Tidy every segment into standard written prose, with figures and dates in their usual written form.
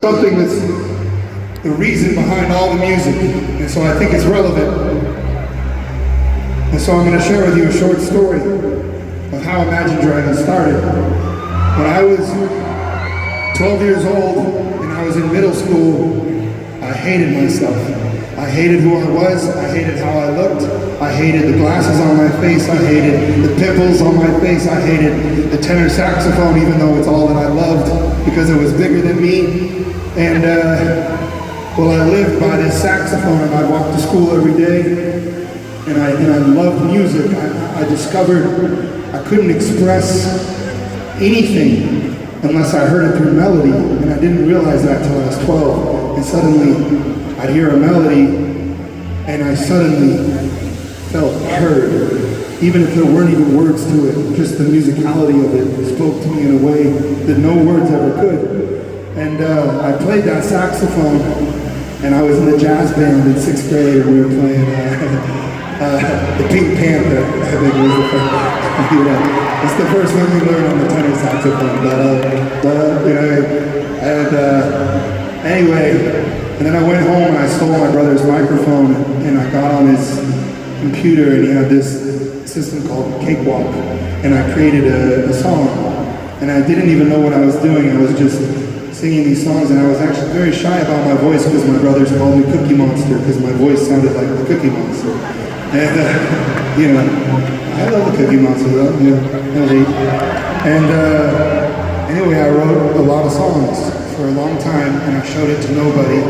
Something that's the reason behind all the music, and so I think it's relevant. And so I'm going to share with you a short story of how Imagine Dragons started. When I was 12 years old and I was in middle school, I hated myself. I hated who I was, I hated how I looked, I hated the glasses on my face, I hated the pimples on my face, I hated the tenor saxophone, even though it's all that I loved because it was bigger than me. And well, I lived by this saxophone and I walked to school every day. And I loved music. I discovered I couldn't express anything unless I heard it through melody, and I didn't realize that till I was 12. And suddenly, I'd hear a melody, and I suddenly felt heard. Even if there weren't even words to it, just the musicality of it spoke to me in a way that no words ever could. And I played that saxophone, and I was in the jazz band in 6th grade, and we were playing the Pink Panther, I think was the first. It's the first one you learn on the tenor saxophone. Anyway, and then I went home and I stole my brother's microphone and I got on his computer and he had this system called Cakewalk, and I created a song. And I didn't even know what I was doing. I was just singing these songs, and I was actually very shy about my voice because my brothers called me Cookie Monster because my voice sounded like the Cookie Monster. And, you know, I love the Cookie Monster though, And anyway, I wrote a lot of songs for a long time, and I showed it to nobody.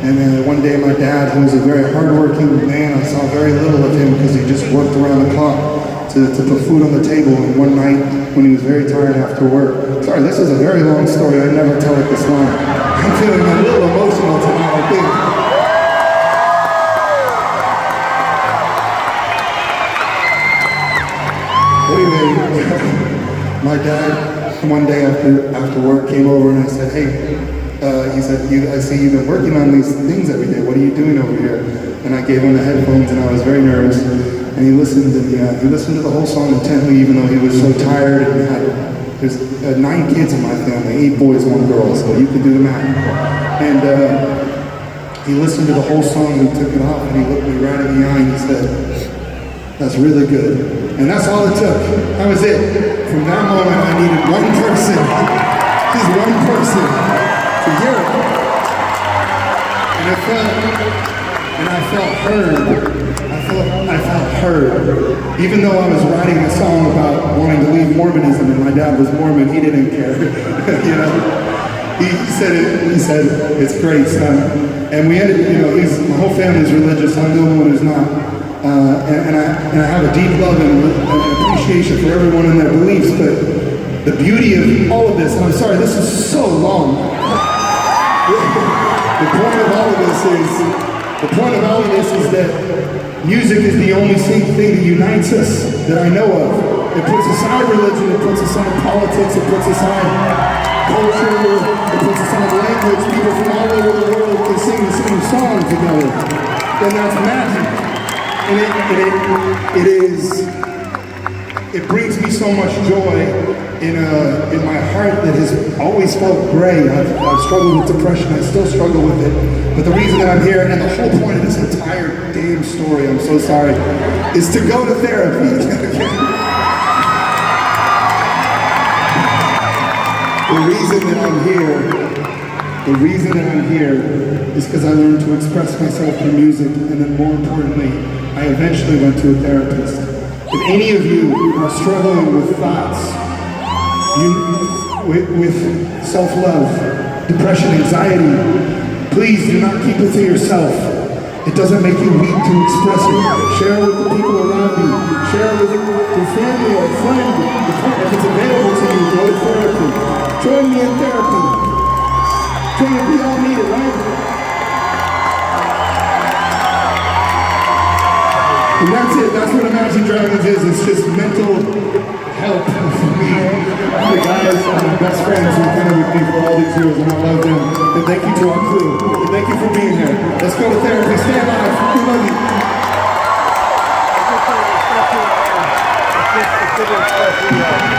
And then one day my dad, who was a very hardworking man, I saw very little of him because he just worked around the clock to put food on the table. And one night, when he was very tired after work, sorry, this is a very long story, I never tell it this long. I'm feeling a little emotional tonight, I think. Anyway, my dad, one day after work, came over and I said, hey, he said, I see you've been working on these things every day. What are you doing over here? And I gave him the headphones and I was very nervous. And he listened to the whole song intently, even though he was so tired. And there's 9 kids in my family, 8 boys, 1 girl, so you can do the math. And he listened to the whole song and he took it off and he looked me right in the eye and he said, that's really good. And that's all it took. That was it. From that moment, I needed one person, just one person, to hear it. And I felt heard. I felt heard. Even though I was writing a song about wanting to leave Mormonism, and my dad was Mormon, he didn't care. You know, he said, it's great, son. And we ended, you know, my whole family's religious. I'm the only one who's not. And I have a deep love and appreciation for everyone and their beliefs, but the beauty of all of this, and I'm sorry, this is so long. The point of all of this is that music is the only thing that unites us that I know of. It puts aside religion, it puts aside politics, it puts aside culture, it puts aside language. People from all over the world can sing the same song together. And that's magic. And it brings me so much joy in my heart that has always felt gray. I've struggled with depression, I still struggle with it. But the reason that I'm here, and the whole point of this entire damn story, I'm so sorry, is to go to therapy. The reason that I'm here is because I learned to express myself through music, and then more importantly, I eventually went to a therapist. If any of you are struggling with thoughts, with self-love, depression, anxiety, please do not keep it to yourself. It doesn't make you weak to express it. Share it with the people around you. Share it with your family or a friend. If it's available to you, go to therapy. Join me in therapy. We all need it, right? And that's it. That's what Imagine Dragons is. It's just mental help for me. The guys are my best friends who've been with me for all these years, and I love them. And thank you to our crew. And thank you for being here. Let's go to therapy. Stay alive. We love you.